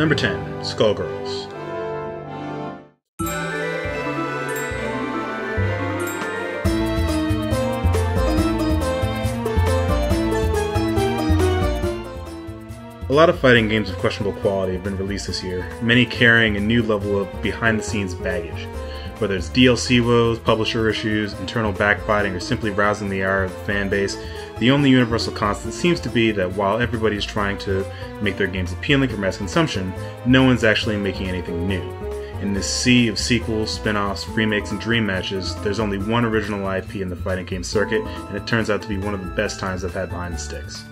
Number 10. Skullgirls. A lot of fighting games of questionable quality have been released this year, many carrying a new level of behind-the-scenes baggage. Whether it's DLC woes, publisher issues, internal backbiting, or simply rousing the ire of the fan base, the only universal constant seems to be that while everybody is trying to make their games appealing for mass consumption, no one's actually making anything new. In this sea of sequels, spin-offs, remakes, and dream matches, there's only one original IP in the fighting game circuit, and it turns out to be one of the best times I've had behind the sticks.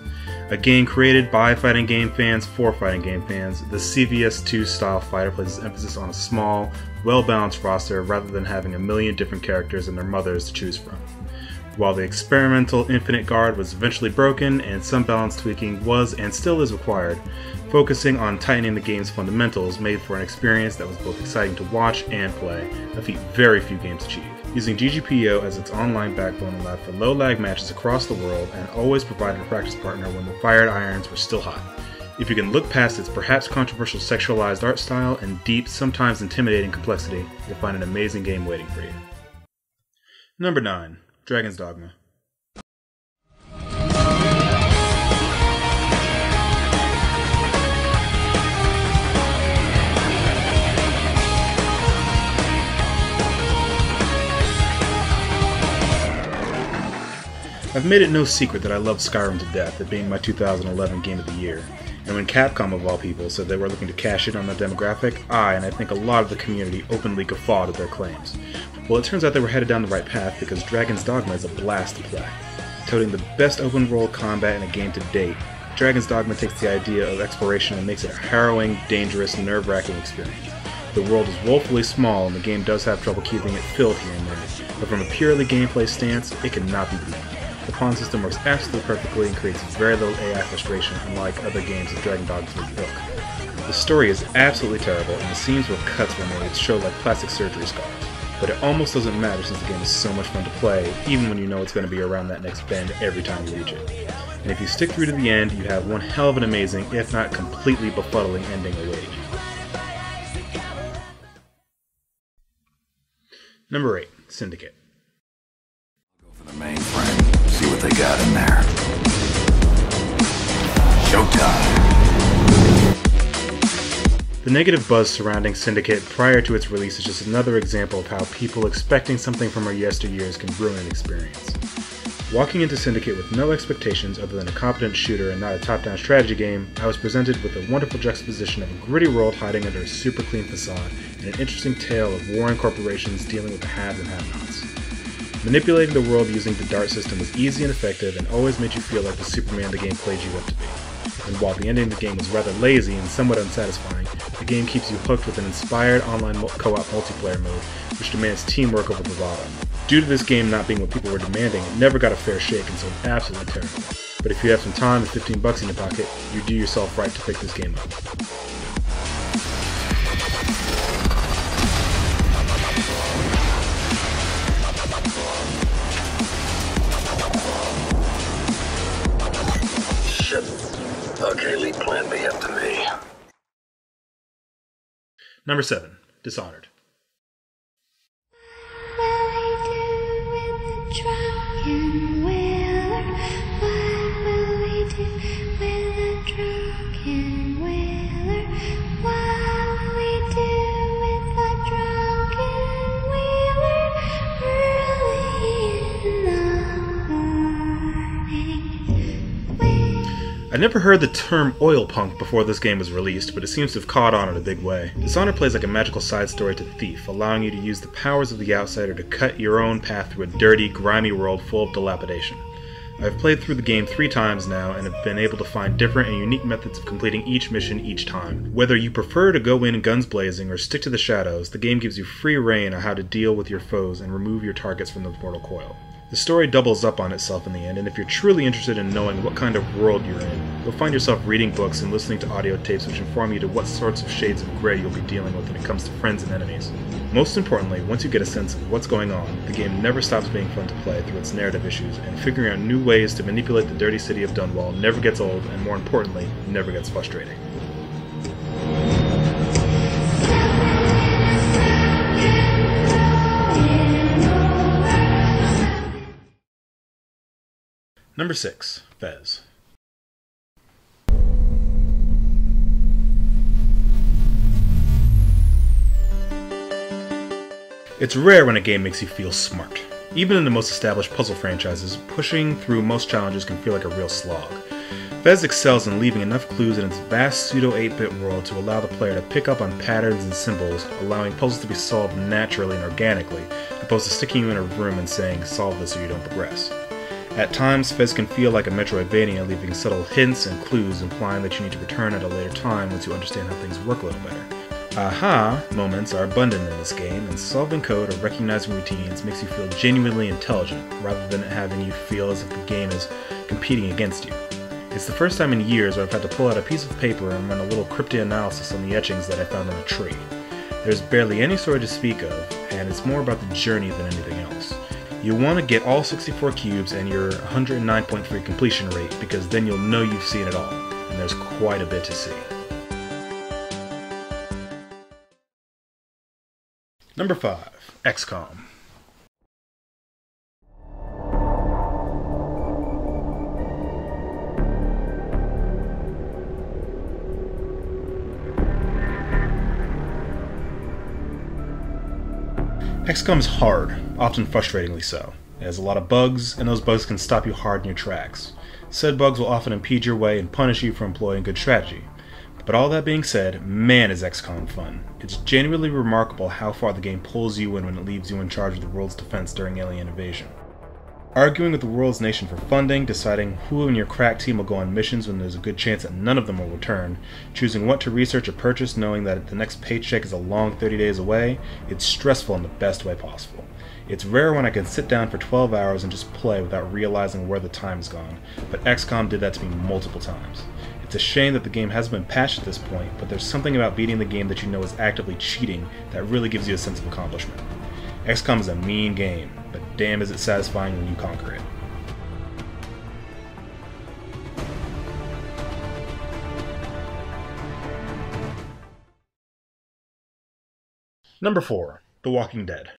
A game created by fighting game fans for fighting game fans, the CVS2 style fighter places emphasis on a small, well-balanced roster rather than having a million different characters and their mothers to choose from. While the experimental Infinite Guard was eventually broken and some balance tweaking was and still is required, focusing on tightening the game's fundamentals made for an experience that was both exciting to watch and play, a feat very few games achieve. Using GGPO as its online backbone allowed for low-lag matches across the world and always provided a practice partner when the fired irons were still hot. If you can look past its perhaps controversial sexualized art style and deep, sometimes intimidating complexity, you'll find an amazing game waiting for you. Number 9. Dragon's Dogma. I've made it no secret that I love Skyrim to death, it being my 2011 Game of the Year. And when Capcom, of all people, said they were looking to cash in on that demographic, and I think a lot of the community openly guffawed at their claims. Well, it turns out they were headed down the right path because Dragon's Dogma is a blast to play. Toting the best open-world combat in a game to date, Dragon's Dogma takes the idea of exploration and makes it a harrowing, dangerous, nerve-wracking experience. The world is woefully small and the game does have trouble keeping it filled here and there, but from a purely gameplay stance, it cannot be beaten. The pawn system works absolutely perfectly and creates very little AI frustration, unlike other games of Dragon Dogma's ilk. The story is absolutely terrible, and the scenes where cuts were made show like plastic surgery scars. But it almost doesn't matter since the game is so much fun to play, even when you know it's going to be around that next bend every time you reach it. And if you stick through to the end, you have one hell of an amazing, if not completely befuddling ending awaiting you. Number 8. Syndicate. Go for the mainframe, see what they got in there. Showtime! The negative buzz surrounding Syndicate prior to its release is just another example of how people expecting something from our yesteryears can ruin an experience. Walking into Syndicate with no expectations other than a competent shooter and not a top-down strategy game, I was presented with a wonderful juxtaposition of a gritty world hiding under a super clean facade and an interesting tale of warring corporations dealing with the haves and have-nots. Manipulating the world using the DART system was easy and effective and always made you feel like the Superman the game played you up to be. And while the ending of the game was rather lazy and somewhat unsatisfying, the game keeps you hooked with an inspired online co-op multiplayer mode, which demands teamwork over bravado. Due to this game not being what people were demanding, it never got a fair shake and sold absolutely terrible. But if you have some time and $15 in your pocket, you do yourself right to pick this game up. Okay, leave plan B up to me. Number 7. Dishonored. I never heard the term oil punk before this game was released, but it seems to have caught on in a big way. Dishonored plays like a magical side story to Thief, allowing you to use the powers of the outsider to cut your own path through a dirty, grimy world full of dilapidation. I've played through the game 3 times now and have been able to find different and unique methods of completing each mission each time. Whether you prefer to go in guns blazing or stick to the shadows, the game gives you free reign on how to deal with your foes and remove your targets from the mortal coil. The story doubles up on itself in the end, and if you're truly interested in knowing what kind of world you're in, you'll find yourself reading books and listening to audio tapes which inform you to what sorts of shades of grey you'll be dealing with when it comes to friends and enemies. Most importantly, once you get a sense of what's going on, the game never stops being fun to play through its narrative issues, and figuring out new ways to manipulate the dirty city of Dunwall never gets old, and more importantly, never gets frustrating. Number 6. Fez. It's rare when a game makes you feel smart. Even in the most established puzzle franchises, pushing through most challenges can feel like a real slog. Fez excels in leaving enough clues in its vast pseudo 8-bit world to allow the player to pick up on patterns and symbols, allowing puzzles to be solved naturally and organically, opposed to sticking you in a room and saying, "Solve this or you don't progress." At times, Fez can feel like a Metroidvania, leaving subtle hints and clues implying that you need to return at a later time once you understand how things work a little better. Aha moments are abundant in this game, and solving code or recognizing routines makes you feel genuinely intelligent, rather than having you feel as if the game is competing against you. It's the first time in years where I've had to pull out a piece of paper and run a little cryptanalysis on the etchings that I found on a tree. There's barely any story to speak of, and it's more about the journey than anything else. You'll want to get all 64 cubes and your 109.3 completion rate, because then you'll know you've seen it all, and there's quite a bit to see. Number 5. XCOM. XCOM is hard, often frustratingly so. It has a lot of bugs, and those bugs can stop you hard in your tracks. Said bugs will often impede your way and punish you for employing good strategy. But all that being said, man is XCOM fun. It's genuinely remarkable how far the game pulls you in when it leaves you in charge of the world's defense during alien invasion. Arguing with the world's nation for funding, deciding who in your crack team will go on missions when there's a good chance that none of them will return, choosing what to research or purchase knowing that the next paycheck is a long 30 days away, it's stressful in the best way possible. It's rare when I can sit down for 12 hours and just play without realizing where the time's gone, but XCOM did that to me multiple times. It's a shame that the game hasn't been patched at this point, but there's something about beating the game that you know is actively cheating that really gives you a sense of accomplishment. XCOM is a mean game, but damn is it satisfying when you conquer it. Number 4. The Walking Dead.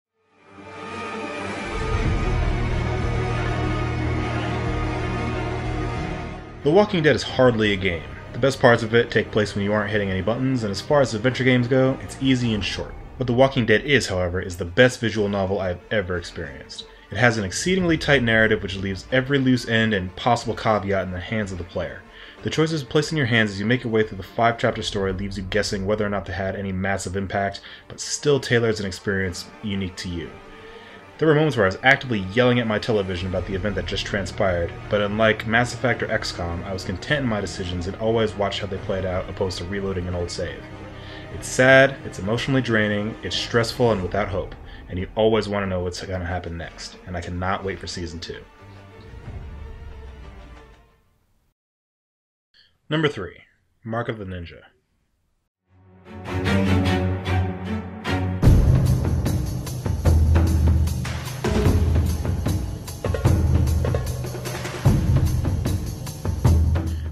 The Walking Dead is hardly a game. The best parts of it take place when you aren't hitting any buttons, and as far as adventure games go, it's easy and short. What The Walking Dead is, however, is the best visual novel I've ever experienced. It has an exceedingly tight narrative which leaves every loose end and possible caveat in the hands of the player. The choices placed in your hands as you make your way through the 5-chapter story leaves you guessing whether or not they had any massive impact, but still tailors an experience unique to you. There were moments where I was actively yelling at my television about the event that just transpired, but unlike Mass Effect or XCOM, I was content in my decisions and always watched how they played out opposed to reloading an old save. It's sad, it's emotionally draining, it's stressful and without hope, and you always want to know what's going to happen next, and I cannot wait for Season 2. Number 3. Mark of the Ninja.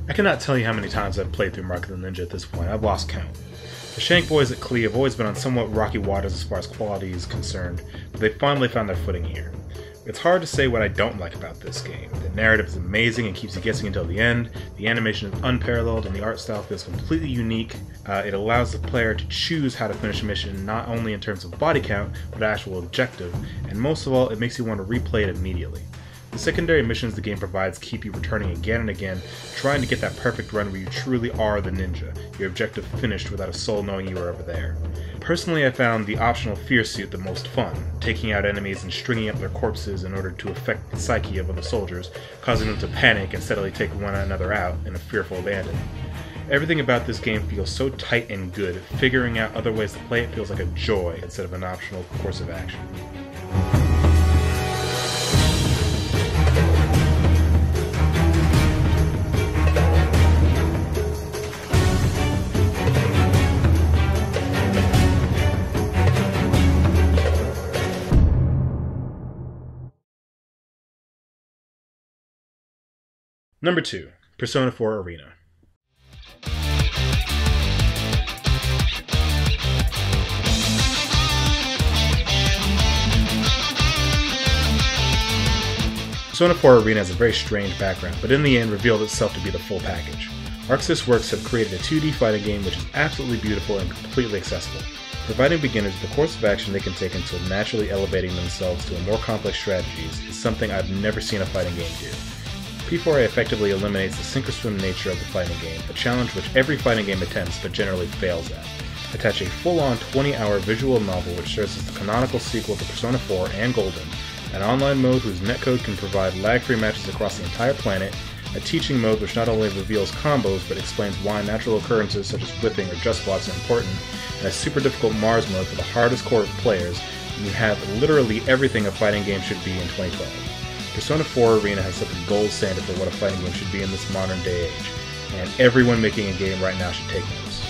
I cannot tell you how many times I've played through Mark of the Ninja at this point. I've lost count. The Shank boys at Klee have always been on somewhat rocky waters as far as quality is concerned, but they finally found their footing here. It's hard to say what I don't like about this game. The narrative is amazing and keeps you guessing until the end, the animation is unparalleled, and the art style feels completely unique. It allows the player to choose how to finish a mission, not only in terms of body count, but actual objective, and most of all, it makes you want to replay it immediately. The secondary missions the game provides keep you returning again and again, trying to get that perfect run where you truly are the ninja, your objective finished without a soul knowing you were ever there. Personally, I found the optional fear suit the most fun, taking out enemies and stringing up their corpses in order to affect the psyche of other soldiers, causing them to panic and steadily take one another out in a fearful abandon. Everything about this game feels so tight and good, figuring out other ways to play it feels like a joy instead of an optional course of action. Number 2. Persona 4 Arena. Persona 4 Arena has a very strange background, but in the end revealed itself to be the full package. ArcSys Works have created a 2D fighting game which is absolutely beautiful and completely accessible, providing beginners with a course of action they can take until naturally elevating themselves to more complex strategies is something I've never seen a fighting game do. P4A effectively eliminates the sink-or-swim nature of the fighting game, a challenge which every fighting game attempts but generally fails at. Attach a full-on 20-hour visual novel which serves as the canonical sequel to Persona 4 and Golden, an online mode whose netcode can provide lag-free matches across the entire planet, a teaching mode which not only reveals combos but explains why natural occurrences such as whipping or just blocks are important, and a super difficult Mars mode for the hardest core of players, and you have literally everything a fighting game should be in 2012. Persona 4 Arena has set the gold standard for what a fighting game should be in this modern day age, and everyone making a game right now should take notice.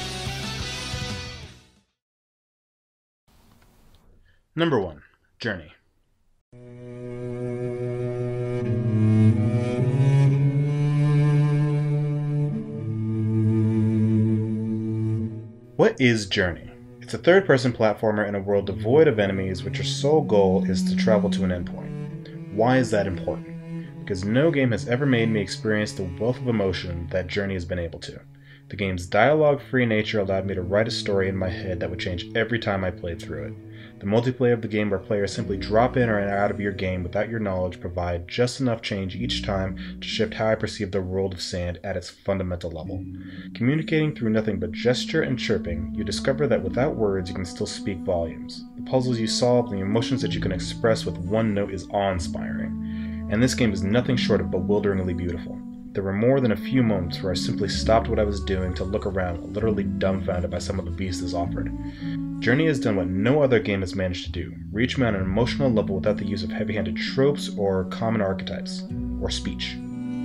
Number 1. Journey. What is Journey? It's a third-person platformer in a world devoid of enemies which your sole goal is to travel to an endpoint. Why is that important? Because no game has ever made me experience the wealth of emotion that Journey has been able to. The game's dialogue-free nature allowed me to write a story in my head that would change every time I played through it. The multiplayer of the game where players simply drop in or out of your game without your knowledge provide just enough change each time to shift how I perceive the world of Sand at its fundamental level. Communicating through nothing but gesture and chirping, you discover that without words you can still speak volumes. The puzzles you solve and the emotions that you can express with one note is awe-inspiring. And this game is nothing short of bewilderingly beautiful. There were more than a few moments where I simply stopped what I was doing to look around, literally dumbfounded by some of the beasts this offered. Journey has done what no other game has managed to do, reach me on an emotional level without the use of heavy-handed tropes or common archetypes, or speech,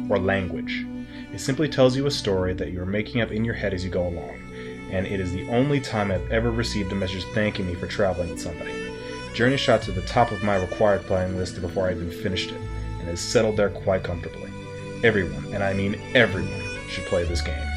or language. It simply tells you a story that you are making up in your head as you go along, and it is the only time I've ever received a message thanking me for traveling with somebody. Journey shot to the top of my required playing list before I even finished it, and has settled there quite comfortably. Everyone, and I mean everyone, should play this game.